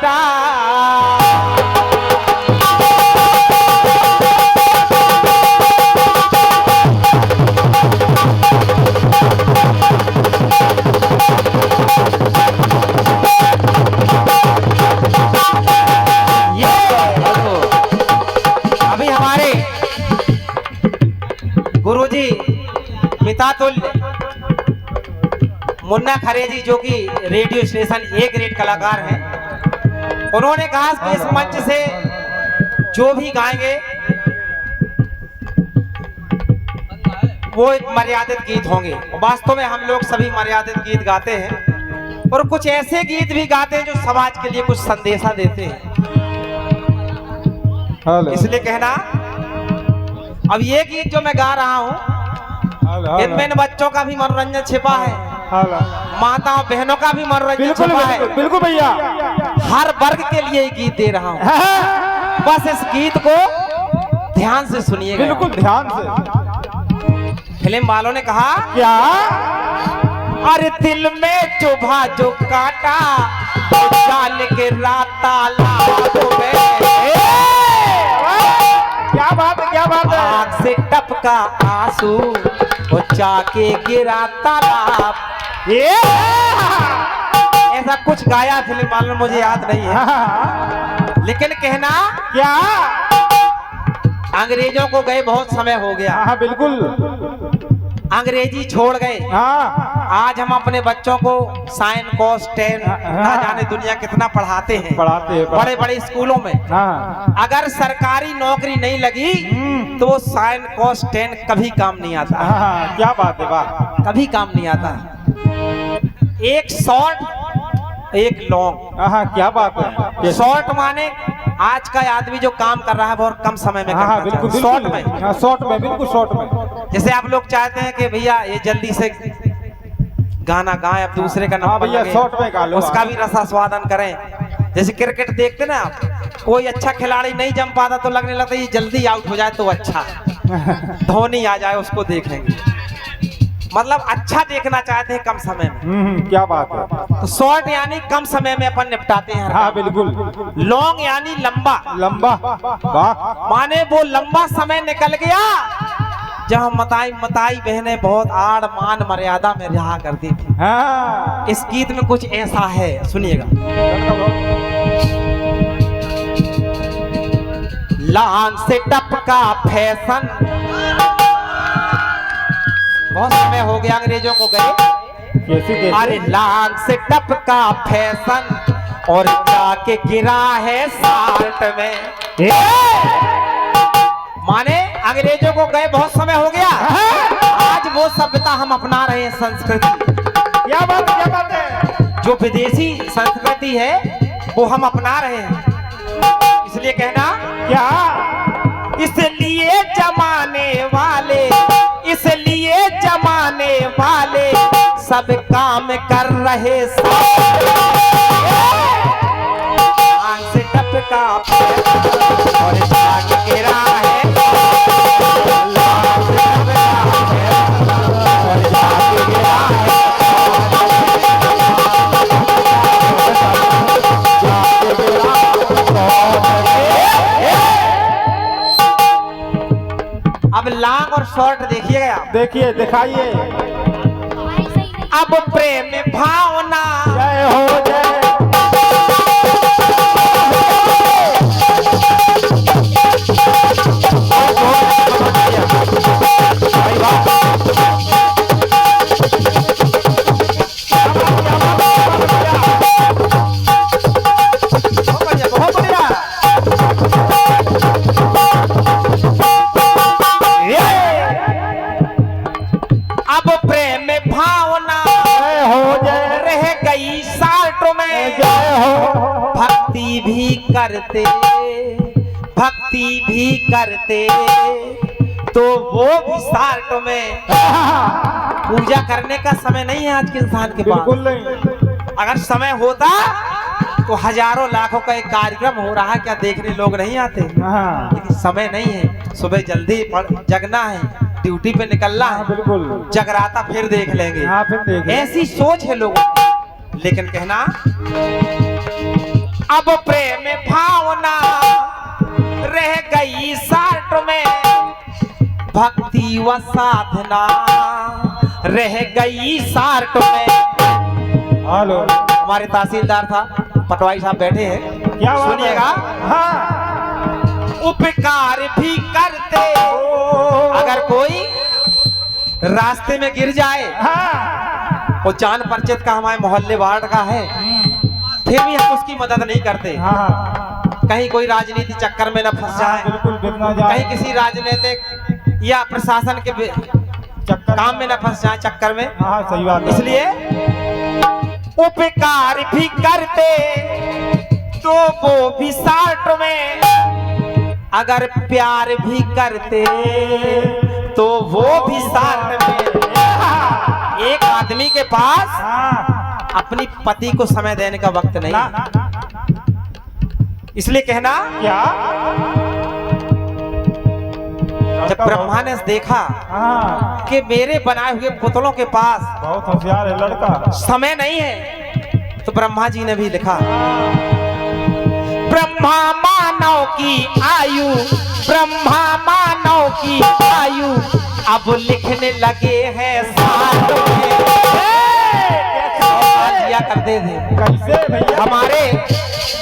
काटा। गुरुजी पितातुल्य मुन्ना खरे जी जो कि रेडियो स्टेशन ए ग्रेड कलाकार हैं, उन्होंने कहा कि इस मंच से जो भी गाएंगे वो एक मर्यादित गीत होंगे। वास्तव में हम लोग सभी मर्यादित गीत गाते हैं और कुछ ऐसे गीत भी गाते हैं जो समाज के लिए कुछ संदेशा देते हैं। इसलिए कहना अब ये गीत जो मैं गा रहा हूँ इनमें इन बच्चों का भी मनोरंजन छिपा है, माताओं बहनों का भी मनोरंजन छिपा है। बिल्कुल भैया, हर वर्ग के लिए ये गीत दे रहा हूँ। बस इस गीत को ध्यान से सुनिएगा। बिल्कुल ध्यान से। फिल्म वालों ने कहा क्या? अरे दिल में चुभा जो काटा जान के राता लाखों में। क्या बात है, क्या बात है। आँख से टपका आंसू वो जाके गिरा तालाब। ये ऐसा कुछ गाया फिल्म वालों ने, मुझे याद नहीं है। लेकिन कहना क्या? अंग्रेजों को गए बहुत समय हो गया। हाँ बिल्कुल, अंग्रेजी छोड़ गए। हाँ आज हम अपने बच्चों को साइन कॉस टेन ना जाने दुनिया कितना पढ़ाते हैं, बड़े बड़े स्कूलों में। हाँ। अगर सरकारी नौकरी नहीं लगी तो वो साइन कॉस टेन कभी काम नहीं आता। हाँ, क्या बात है, वाह, कभी काम नहीं आता। एक शॉर्ट एक लॉन्ग। हाँ क्या बात है। शॉर्ट माने आज का आदमी जो काम कर रहा है बहुत कम समय में हाँ, करना बिल्कुल, शॉर्ट में। हाँ, शॉर्ट में, बिल्कुल शॉर्ट में। जैसे आप लोग चाहते हैं कि भैया ये जल्दी से गाना गाएं, अब दूसरे का नंबर भैया शॉर्ट में गा लो, उसका भी रसास्वादन करें। जैसे क्रिकेट देखते ना आप, कोई अच्छा खिलाड़ी नहीं जम पाता तो लगने लगता है ये जल्दी आउट हो जाए तो अच्छा, धोनी आ जाए उसको देखेंगे। मतलब अच्छा देखना चाहते हैं कम समय में। क्या बात है। तो शॉर्ट यानी कम समय में अपन निपटाते हैं। हाँ बिल्कुल। लॉन्ग यानी लंबा। लंबा, वाह। माने वो लंबा समय निकल गया जब मताई बहनें बहुत आड़ मान मर्यादा में रहा करती थी। हाँ। इस गीत में कुछ ऐसा है, सुनिएगा। लांग से टपका फैशन, बहुत समय हो गया अंग्रेजों को गए। अरे लांग से टपका फैशन और जाके गिरा है साल्ट में। माने अंग्रेजों को गए बहुत समय हो गया, आज वो सभ्यता हम अपना रहे हैं, संस्कृति। क्या बात, क्या बात है। जो विदेशी संस्कृति है वो हम अपना रहे हैं। इसलिए कहना क्या? इसलिए जमाने वाले, इसलिए जमाने वाले सब काम कर रहे। आँख से टपका और जाग गिरा है। अब लॉन्ग और शॉर्ट देखिएगा। देखिए, दिखाइए। अब प्रेम भावना, जय हो जय। भक्ति भी करते तो वो भी साल्ट में। पूजा करने का समय नहीं है आज के इंसान के पास। बिल्कुल नहीं। अगर समय होता तो हजारों लाखों का एक कार्यक्रम हो रहा है, क्या देखने लोग नहीं आते। लेकिन समय नहीं है, सुबह जल्दी जगना है, ड्यूटी पे निकलना है। बिल्कुल। जगराता फिर देख लेंगे। फिर देख। ऐसी सोच है लोगों की। लेकिन कहना अब प्रेम भावना रह गई साठ में, भक्ति व साधना रह गई साठ में। हेलो, हमारे तहसीलदार था पटवाई साहब बैठे हैं, क्या बात है? सुनिएगा। हाँ, उपकार भी करते अगर कोई रास्ते में गिर जाए, हाँ, वो जान परिचित का हमारे मोहल्ले वार्ड का है, फिर भी हम उसकी मदद नहीं करते। हाँ, कहीं कोई राजनीति चक्कर में न फंस जाए, बिल्कुल बिना जाए, कहीं किसी राजनीतिक या प्रशासन के चक्कर काम में न फंस जाए चक्कर में। हाँ, सही बात है। इसलिए उपकार भी करते तो वो भी साठ में, अगर प्यार भी करते तो वो भी साथ में। एक आदमी के पास हाँ, अपनी पति को समय देने का वक्त नहीं, ना, इसलिए कहना क्या? जब ब्रह्मा ने देखा हाँ, कि मेरे बनाए हुए पुतलों के पास बहुत होशियार है लड़का। समय नहीं है, तो ब्रह्मा जी ने भी लिखा, ब्रह्मा मानव की आयु, ब्रह्मा मानव की आयु अब लिखने लगे हैं साथ में। दिया करते थे कैसे भैया? हमारे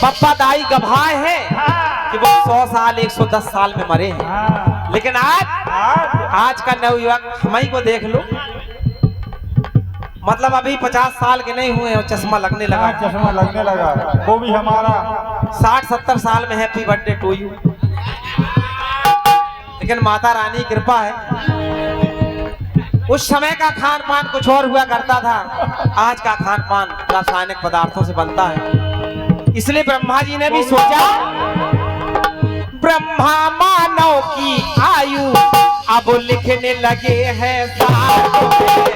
पप्पा दाई गवाह हैं हाँ, कि वो 100 साल 110 साल में मरे हैं, हाँ, लेकिन आज का नवयुवक हम ही को देख लो, मतलब अभी 50 साल के नहीं हुए और चश्मा लगने लगा, चश्मा लगने लगा, वो भी हमारा 60-70 साल में हैप्पी बर्थडे टू यू। लेकिन माता रानी की कृपा है, उस समय का खान पान कुछ और हुआ करता था, आज का खान पान रासायनिक पदार्थों से बनता है। इसलिए ब्रह्मा जी ने भी सोचा, ब्रह्मा मानव की आयु अब लिखने लगे हैं साथ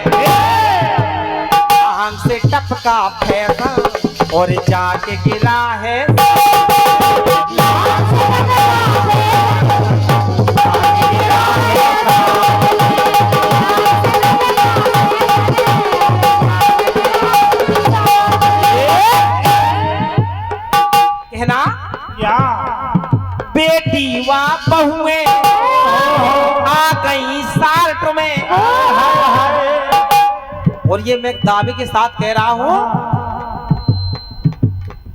में। आंख से टपका फैसा और जाके गिरा है, कहना क्या? बेटी व बहुएं आ गई साल्ट में। और ये मैं दावे के साथ कह रहा हूं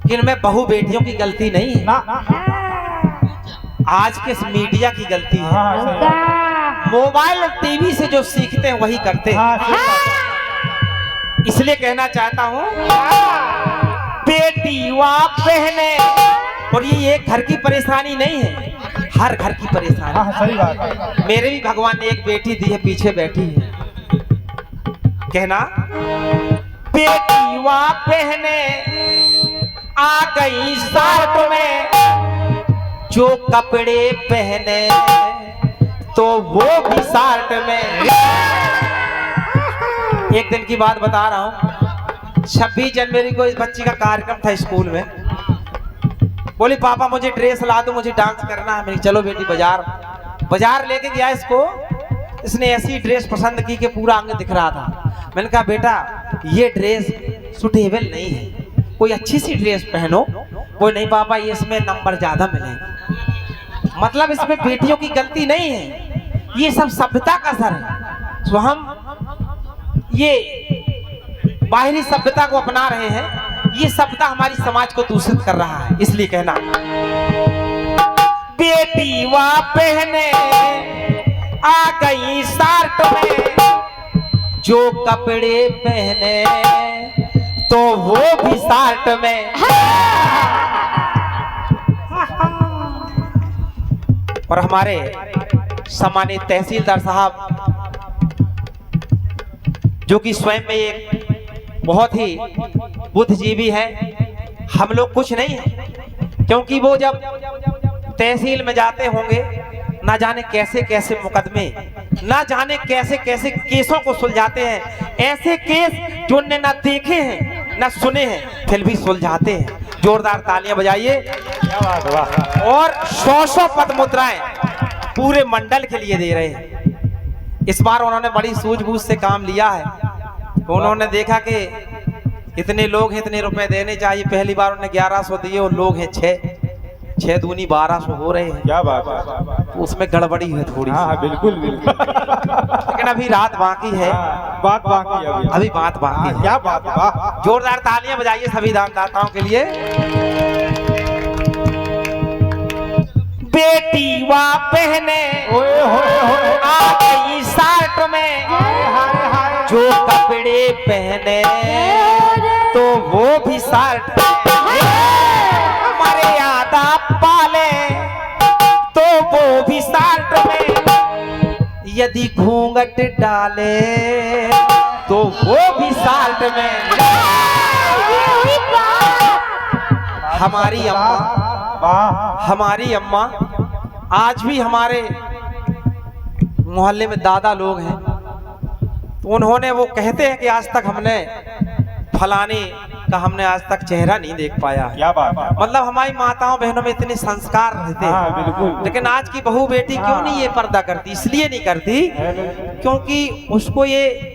कि इनमें बहु बेटियों की गलती नहीं है, ना, आज के इस मीडिया की गलती है। हाँ, सही बात। मोबाइल और टीवी से जो सीखते हैं वही करते हैं। हाँ, सही बात। इसलिए कहना चाहता हूं, बेटी व बहने, और ये एक घर की परेशानी नहीं है, हर घर की परेशानी। हाँ, सही बात है। मेरे भी भगवान ने एक बेटी दी है, पीछे बैठी है। कहना बेटी व बहने आ गई साथ में, जो कपड़े पहने तो वो भी साथ में। एक दिन की बात बता रहा हूं, 26 जनवरी को इस बच्ची का कार्यक्रम था स्कूल में। बोली पापा मुझे ड्रेस ला दो, मुझे डांस करना है। मेरी चलो बेटी बाजार लेके गया इसको। इसने ऐसी ड्रेस पसंद की कि पूरा अंग दिख रहा था। मैंने कहा बेटा ये ड्रेस सुटेबल नहीं है, कोई अच्छी सी ड्रेस पहनो। वो नहीं पापा ये इसमें नंबर ज्यादा मिलेंगे। मतलब इसमें बेटियों की गलती नहीं है, ये सब सभ्यता का असर है। तो हम ये बाहरी सभ्यता को अपना रहे हैं, ये सभ्यता हमारी समाज को दूषित कर रहा है। इसलिए कहना बेटी व बहने आ गई साथ में, जो कपड़े पहने तो वो भी साथ में। और हमारे सम्मानित तहसीलदार साहब, जो कि स्वयं में एक बहुत ही बुद्धिजीवी है, हम लोग कुछ नहीं है, क्योंकि वो जब तहसील में जाते होंगे ना जाने कैसे कैसे मुकदमे, ना जाने कैसे कैसे केसों को सुलझाते हैं। ऐसे केस जो उन्होंने ना देखे हैं ना सुने हैं, फिर भी सुलझाते हैं। जोरदार तालियां बजाइए। क्या बात, वाह। और 100 पद मुद्राएं पूरे मंडल के लिए दे रहे हैं। इस बार उन्होंने बड़ी सूझबूझ से काम लिया है। तो उन्होंने देखा कि इतने लोग हैं, इतने रुपए देने चाहिए। पहली बार उन्हें 1100 दिए और लोग हैं 6 दूनी 1200 हो रहे हैं। क्या बात है। तो उसमें गड़बड़ी है थोड़ी सी। हाँ बिल्कुल बिल्कुल। लेकिन अभी रात बाकी है। बात बाकी है अभी बात बाकी है। क्या बात है। वाह। जोरदार तालियां बजाइए सभी दानदाताओं के लिए। बेटी व बहने ओए होए होए। आ गई साथ में, जो कपड़े पहने तो वो भी साथ मर्यादा पाले तो वो भी साथ में, यदि घूंघट डाले तो वो भी साथ में। हमारी अम्मा, वाह। हमारी अम्मा आज भी हमारे मोहल्ले में दादा लोग हैं, तो उन्होंने वो कहते हैं कि आज तक हमने फलाने का हमने आज तक चेहरा नहीं देख पाया है। क्या बात है। मतलब हमारी माताओं बहनों में इतने संस्कार रहते हाँ, हैं। बिल्कुल। लेकिन आज की बहू बेटी क्यों नहीं ये पर्दा करती? इसलिए नहीं करती क्योंकि उसको ये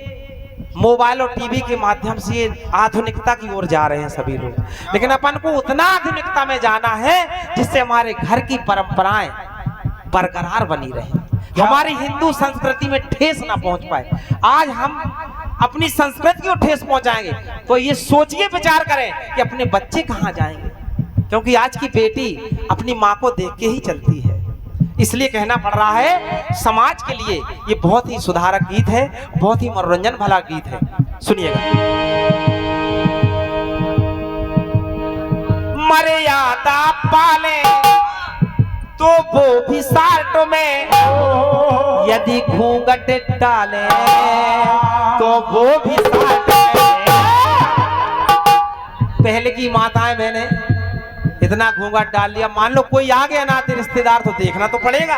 मोबाइल और टीवी के माध्यम से ये आधुनिकता की ओर जा रहे हैं सभी लोग। लेकिन अपन को उतना आधुनिकता में जाना है जिससे हमारे घर की परंपराएं बरकरार बनी रहे, हमारी हिंदू संस्कृति में ठेस ना पहुंच पाए। आज हम अपनी संस्कृति को ठेस पहुंचाएंगे तो ये सोचिए, विचार करें कि अपने बच्चे कहां जाएंगे, क्योंकि आज की बेटी अपनी माँ को देख के ही चलती है। इसलिए कहना पड़ रहा है समाज के लिए ये बहुत ही सुधारक गीत है, बहुत ही मनोरंजन भला गीत है। सुनिएगा। मर्यादा पाले तो वो भी साथ में, यदि घूंघट डाले तो वो भी साथ में। पहले की माताएं बहने इतना घूंघट डाल लिया, मान लो कोई आ गया नाते रिश्तेदार तो देखना तो पड़ेगा,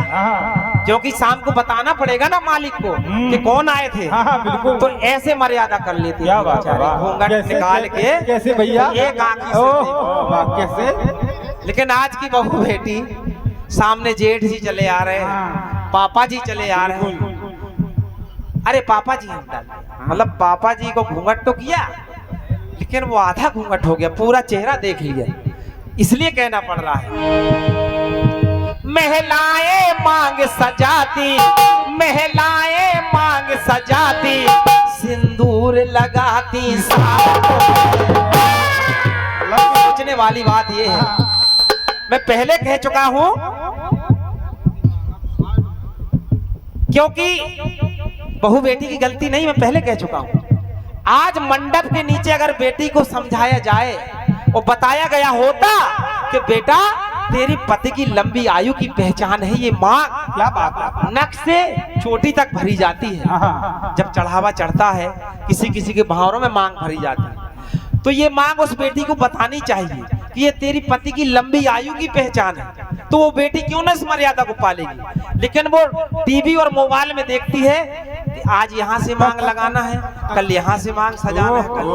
क्योंकि शाम को बताना पड़ेगा ना मालिक को कि कौन आए थे। बिल्कुल। तो ऐसे मर्यादा कर लेती क्या बात है। घूंघट निकाल के कैसे भैया? एक आंख से देखो। कैसे? लेकिन आज की बहू बेटी सामने जेठ जी चले आ रहे हैं, पापा जी चले आ रहे हैं। अरे पापा जी हम डाल, मतलब पापा जी को घूंघट तो किया लेकिन वो आधा घूंघट हो गया, पूरा चेहरा देख लिया। इसलिए कहना पड़ रहा है महिलाएं मांग सजाती, महिलाएं मांग सजाती, सिंदूर लगाती। सोचने वाली बात ये है, मैं पहले कह चुका हूं, क्योंकि बहू बेटी की गलती नहीं, मैं पहले कह चुका हूं। आज मंडप के नीचे अगर बेटी को समझाया जाए और बताया गया होता कि बेटा तेरी पति की लंबी आयु की पहचान है ये मांग, क्या बात है। नक से चोटी तक भरी जाती है। जब चढ़ावा चढ़ता है किसी किसी के भावरों में मांग भरी जाती है, तो ये मांग उस बेटी को बतानी चाहिए कि ये तेरी पति की लंबी आयु की पहचान है। तो वो बेटी क्यों ना इस मर्यादा को पालेगी? लेकिन वो टीवी और मोबाइल में देखती है कि आज यहाँ से मांग लगाना है, कल यहाँ से मांग सजाना है, कल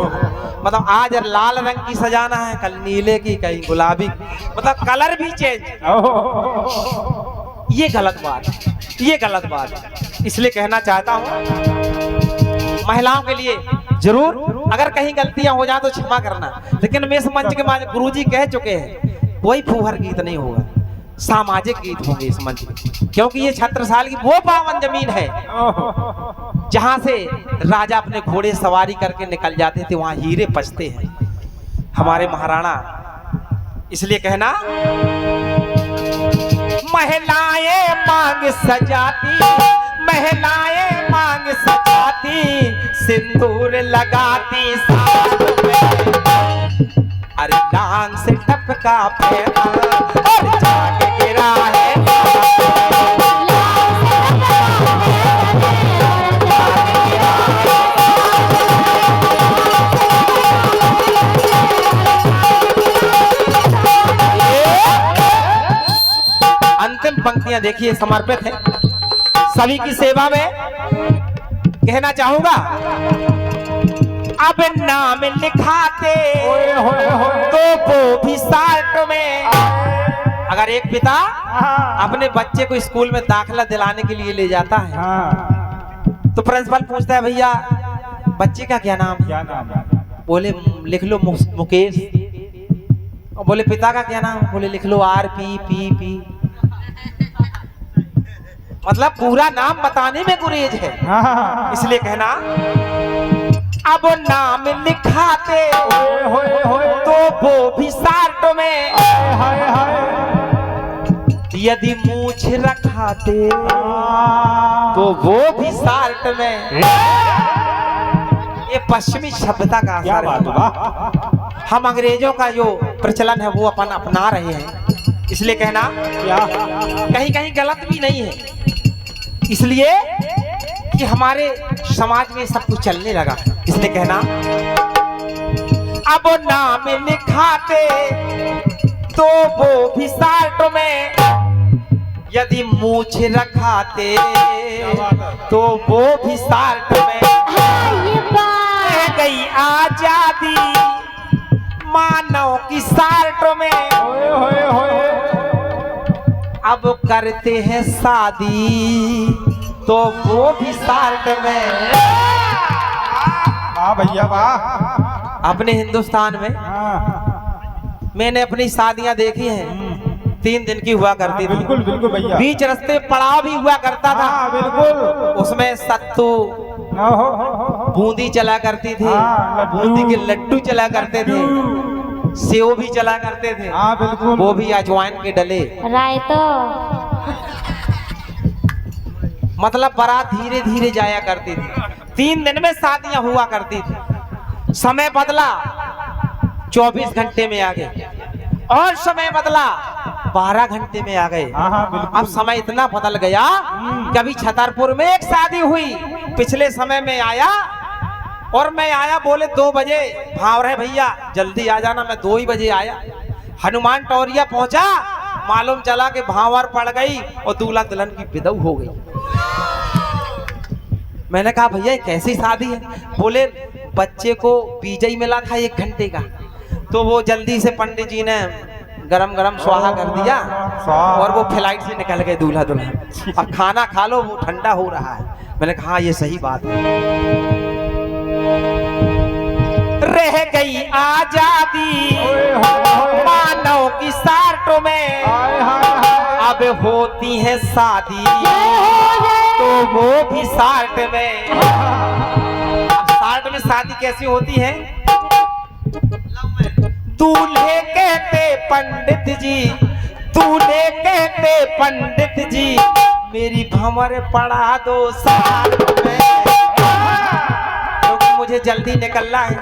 मतलब आज लाल रंग की सजाना है, कल नीले की, कहीं गुलाबी, मतलब कलर भी चेंज। ये गलत बात है, ये गलत बात है। इसलिए कहना चाहता हूँ महिलाओं के लिए जरूर अगर कहीं गलतियां हो जाए तो क्षमा करना, लेकिन मैं इस मंच के माध्यम गुरुजी कह चुके हैं कोई फूहर गीत नहीं होगा, सामाजिक गीत होंगे इस मंच में, क्योंकि ये छत्रसाल की वो पावन जमीन है जहां से राजा अपने घोड़े सवारी करके निकल जाते थे, वहां हीरे पचते हैं हमारे महाराणा। इसलिए कहना महिलाएं मांग सजाती, महिलाएं मांग सजाती, सिंदूर लगाती साथ में, अरे डांग से टपका पैर और जाके गिरा है। अंतिम पंक्तियां देखिए समर्पित है सभी की सेवा में। कहना चाहूंगा अब नाम लिखाते तो वो भी साथ में। अगर एक पिता अपने बच्चे को स्कूल में दाखिला दिलाने के लिए ले जाता है तो प्रिंसिपल पूछता है भैया बच्चे का क्या नाम है? क्या नाम है? बोले लिख लो मुकेश। और बोले पिता का क्या नाम? बोले लिख लो RP। मतलब पूरा नाम बताने में गुरेज है, हाँ। इसलिए कहना अब नाम लिखाते होए होए तो वो भी सार्ट में, हाय हाय यदि मूछ रखाते तो वो भी सार्ट में। ये पश्चिमी सभ्यता का क्या असर बात है। वाह। हम अंग्रेजों का जो प्रचलन है वो अपन अपना रहे हैं, इसलिए कहना क्या कहीं कहीं गलत भी नहीं है, इसलिए कि हमारे समाज में सब कुछ चलने लगा, इसलिए कहना अब नाम लिखाते तो वो भी सार्ट में, यदि मूछ रखाते तो वो भी सार्ट में। रह गई आजादी मानव की सार्ट में, होए होए होए अब करते हैं शादी तो वो भी सार्ट में। वाह भैया वाह। अपने हिंदुस्तान में हाँ। मैंने अपनी शादियां देखी हैं, 3 दिन की हुआ करती थी। बिल्कुल बिल्कुल भैया। बीच रास्ते पड़ाव भी हुआ करता था, हाँ बिल्कुल। उसमें सत्तू हो। बूंदी चला करती थी, हाँ, लड्डू। बूंदी के लड्डू चला करते थे, सेव भी चला करते थे, हाँ बिल्कुल। वो भी अजवाइन के डले। रायतो मतलब बारात धीरे धीरे जाया करती थी, 3 दिन में शादियां हुआ करती थी। समय बदला 24 घंटे में आ गए, और समय बदला 12 घंटे में आ गए। हाँ हाँ बिल्कुल। अब समय इतना बदल गया, कभी छतरपुर में एक शादी हुई, पिछले समय में आया, और मैं आया, बोले 2 बजे भाव रहे भैया जल्दी आ जाना, मैं 2 ही बजे आया। हनुमान टोरिया पहुंचा, मालूम चला कि भावर पड़ गई और दूल्हा दुल्हन की विदाई हो गई। मैंने कहा भैया ये कैसी शादी है? बोले बच्चे को बीजा ही मिला था 1 घंटे का, तो वो जल्दी से पंडित जी ने गरम गरम स्वाहा कर दिया और वो फ्लाइट से निकल गए दूल्हा दुल्हन। अब खाना खा लो, वो ठंडा हो रहा है। मैंने कहा हाँ, ये सही बात है। रह गई आजादी मानव की सार्ट में, हाय हाय हाय। अब होती है शादी तो वो भी सार्ट में। अब सार्ट में शादी कैसी होती है? दूल्हे कहते पंडित जी, दूल्हे कहते पंडित जी, मेरी भंवर पढ़ा दो सार्ट में, क्योंकि मुझे जल्दी निकलना है।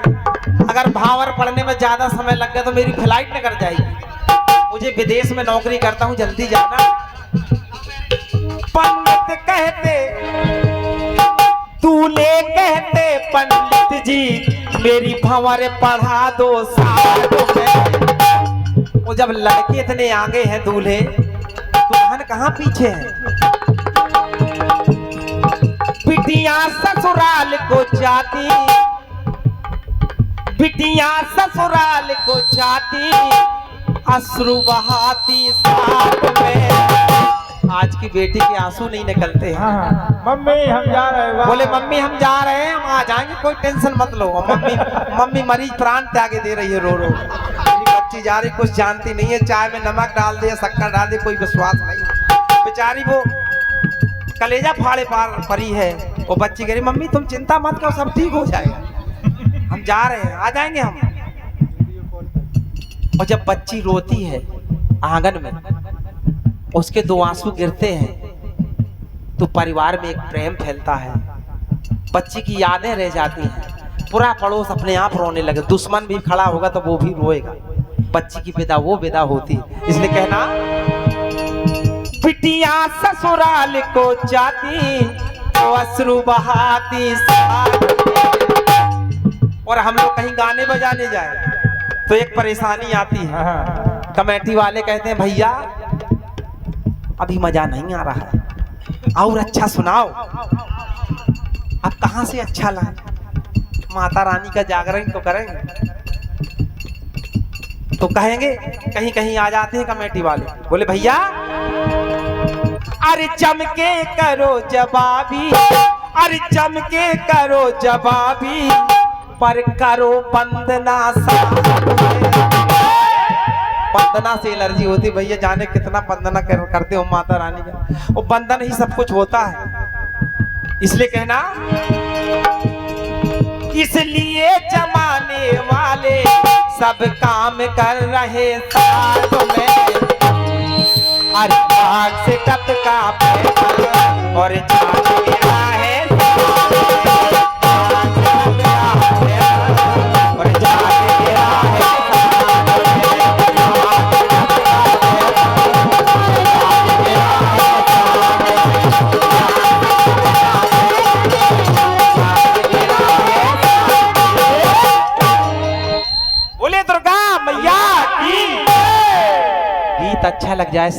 अगर भावर पढ़ने में ज्यादा समय लग गया तो मेरी फ्लाइट निकल जाएगी, मुझे विदेश में नौकरी करता हूँ, जल्दी जाना। पंडित कहते दूल्हे कहते पंडित जी, मेरी भंवर पढ़ा दो सार्ट में। वो जब लड़के इतने आगे हैं दूल्हे, दुल्हन कहाँ पीछे है? बिटिया ससुराल को जाती, बिटिया ससुराल को जाती, अश्रु बहाती साथ में। आज की बेटी के आंसू नहीं निकलते हैं। हाँ, मम्मी हम जा रहे हैं। बोले मम्मी हम जा रहे हैं, हम आ जाएंगे, कोई टेंशन मत लो। मम्मी मरीज प्राण त्यागे दे रही है रो रो। मेरी बच्ची जा रही, कुछ जानती नहीं है, चाय में नमक डाल दे, शक्कर डाल दे, कोई विश्वास नहीं। बेचारी वो कलेजा फाड़े पार परी है। वो बच्ची कह रही मम्मी तुम चिंता मत करो, सब ठीक हो जाएगा, हम जा रहे हैं, आ जाएंगे हम। और जब बच्ची रोती है आंगन में, उसके 2 आंसू गिरते हैं, तो परिवार में एक प्रेम फैलता है, बच्ची की यादें रह जाती हैं, पूरा पड़ोस अपने आप रोने लगे। दुश्मन भी खड़ा होगा तो वो भी रोएगा, बच्ची की विदा वो विदा होती। इसलिए कहना बिटिया ससुराल को जाती तो अश्रु बहाती साथ में। और हम लोग कहीं गाने बजाने जाए तो एक परेशानी आती है, कमेटी वाले कहते हैं भैया अभी मजा नहीं आ रहा है, और अच्छा सुनाओ। अब कहां से अच्छा लाए? माता रानी का जागरण तो करेंगे, तो कहेंगे कहीं कहीं आ जाते हैं कमेटी वाले, बोले भैया अरे जम के करो जवाबी, अरे जम के करो जवाबी, पर करो वंदना वंदना से एलर्जी होती भैया, जाने कितना वंदना करते हो माता रानी का, वो वंदन ही सब कुछ होता है। इसलिए कहना, इसलिए जमाने वाले सब काम कर रहे साथ में, अरे भाग से टपका पैसा और जाने है और जाने है। बोले दुर्गा मैया की। गीत अच्छा लग जाए